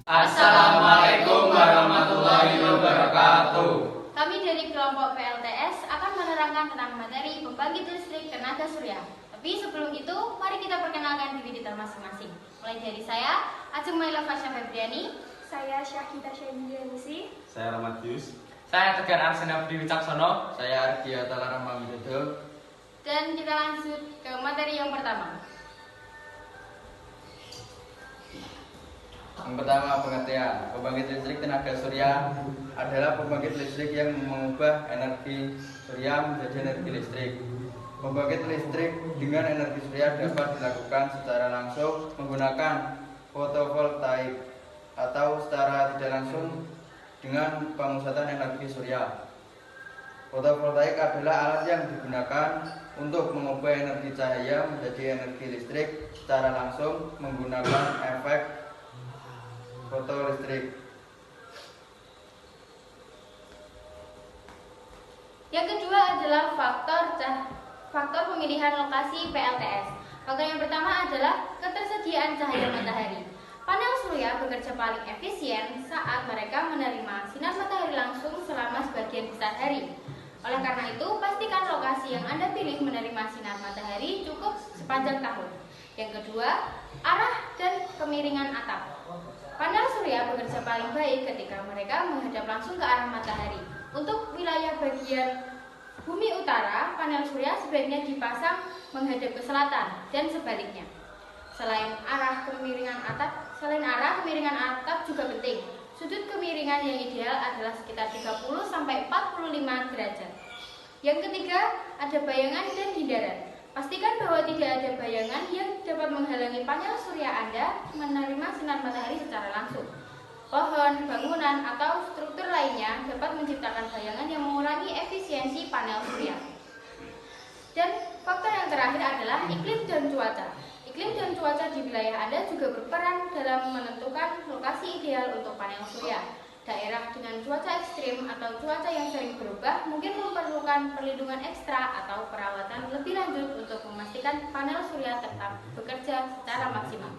Assalamualaikum warahmatullahi wabarakatuh. Kami dari kelompok PLTS akan menerangkan tentang materi pembangkit listrik tenaga surya. Tapi sebelum itu, mari kita perkenalkan diri kita masing-masing. Mulai dari saya, Ajeng Maila Fasya Febriani. Saya Syahida Syahidyanisi. Saya Ramadius. Saya Tegar Arsena Budi Wicaksono. Saya Ardia Talarama Widodo. Dan kita lanjut ke materi yang pertama. Yang pertama, pengertian. Pembangkit listrik tenaga surya adalah pembangkit listrik yang mengubah energi surya menjadi energi listrik. Pembangkit listrik dengan energi surya dapat dilakukan secara langsung menggunakan fotovoltaik atau secara tidak langsung dengan pemusatan energi surya. Fotovoltaik adalah alat yang digunakan untuk mengubah energi cahaya menjadi energi listrik secara langsung menggunakan efek fotolistrik. Yang kedua adalah faktor pemilihan lokasi PLTS. Faktor yang pertama adalah ketersediaan cahaya matahari. Panel surya bekerja paling efisien saat mereka menerima sinar matahari langsung selama sebagian besar hari. Oleh karena itu, pastikan lokasi yang Anda pilih menerima sinar matahari cukup sepanjang tahun. Yang kedua, arah dan kemiringan atap. Panel surya bekerja paling baik ketika mereka menghadap langsung ke arah matahari. Untuk wilayah bagian bumi utara, panel surya sebaiknya dipasang menghadap ke selatan dan sebaliknya. Selain arah, kemiringan atap juga penting. Sudut kemiringan yang ideal adalah sekitar 30-45 derajat. Yang ketiga, ada bayangan dan hindaran. Pastikan bahwa tidak ada bayangan yang dapat menghalangi panel surya Anda menerima sinar matahari secara langsung. Pohon, bangunan, atau struktur lainnya dapat menciptakan bayangan yang mengurangi efisiensi panel surya. Dan faktor yang terakhir adalah iklim dan cuaca. Iklim dan cuaca di wilayah Anda juga berperan dalam menentukan lokasi ideal untuk panel surya. Daerah dengan cuaca ekstrim atau cuaca yang sering berubah mungkin memerlukan perlindungan ekstra atau perawatan lebih lanjut untuk memastikan panel surya tetap bekerja secara maksimal.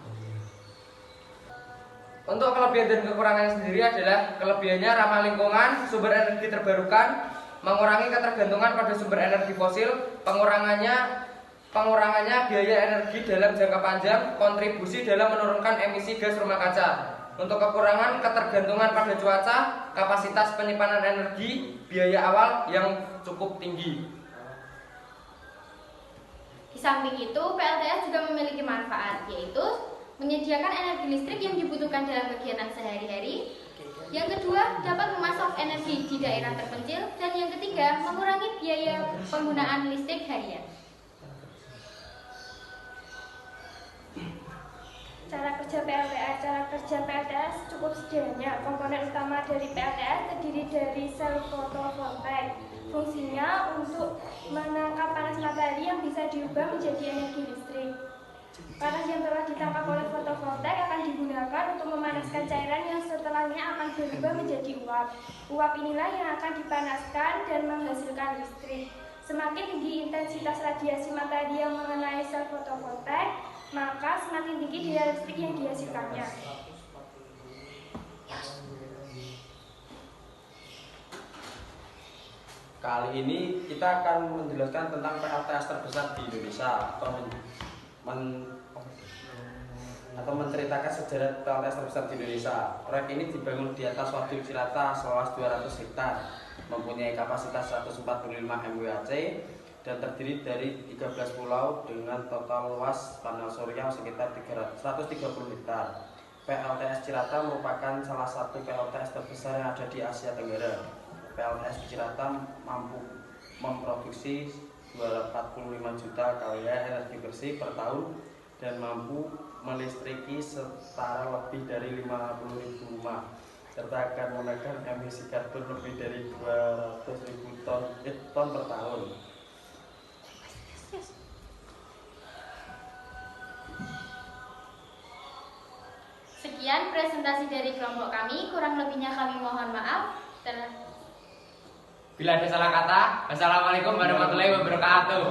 Untuk kelebihan dan kekurangannya sendiri adalah kelebihannya ramah lingkungan, sumber energi terbarukan, mengurangi ketergantungan pada sumber energi fosil, pengurangannya biaya energi dalam jangka panjang, kontribusi dalam menurunkan emisi gas rumah kaca. Untuk kekurangan, ketergantungan pada cuaca, kapasitas penyimpanan energi, biaya awal yang cukup tinggi. Di samping itu, PLTS juga memiliki manfaat, yaitu menyediakan energi listrik yang dibutuhkan dalam kegiatan sehari-hari. Yang kedua, dapat memasok energi di daerah terpencil. Dan yang ketiga, mengurangi biaya penggunaan listrik harian. Cara kerja PLTS cukup sederhana. Komponen utama dari PLTS terdiri dari sel fotovoltaik. Fungsinya untuk menangkap panas matahari yang bisa diubah menjadi energi listrik. Panas yang telah ditangkap oleh fotovoltaik akan digunakan untuk memanaskan cairan yang setelahnya akan berubah menjadi uap. Uap inilah yang akan dipanaskan dan menghasilkan listrik. Semakin tinggi intensitas radiasi matahari yang mengenai sel fotovoltaik, maka semakin tinggi daya listrik yang dihasilkannya. Kali ini kita akan menjelaskan tentang PLTS terbesar di Indonesia atau menceritakan sejarah PLTS terbesar di Indonesia. Proyek ini dibangun di atas Waduk Cirata seluas 200 hektar, mempunyai kapasitas 145 MWAC dan terdiri dari 13 pulau dengan total luas panel surya sekitar 130 hektar. PLTS Cirata merupakan salah satu PLTS terbesar yang ada di Asia Tenggara. PLTS Cirata mampu memproduksi 245 juta kWh energi bersih per tahun dan mampu melistriki setara lebih dari 50.000 rumah serta akan menekan emisi karbon lebih dari 200.000 ton per tahun. Sekian presentasi dari kelompok kami, kurang lebihnya kami mohon maaf. Bila ada salah kata, wassalamualaikum warahmatullahi wabarakatuh.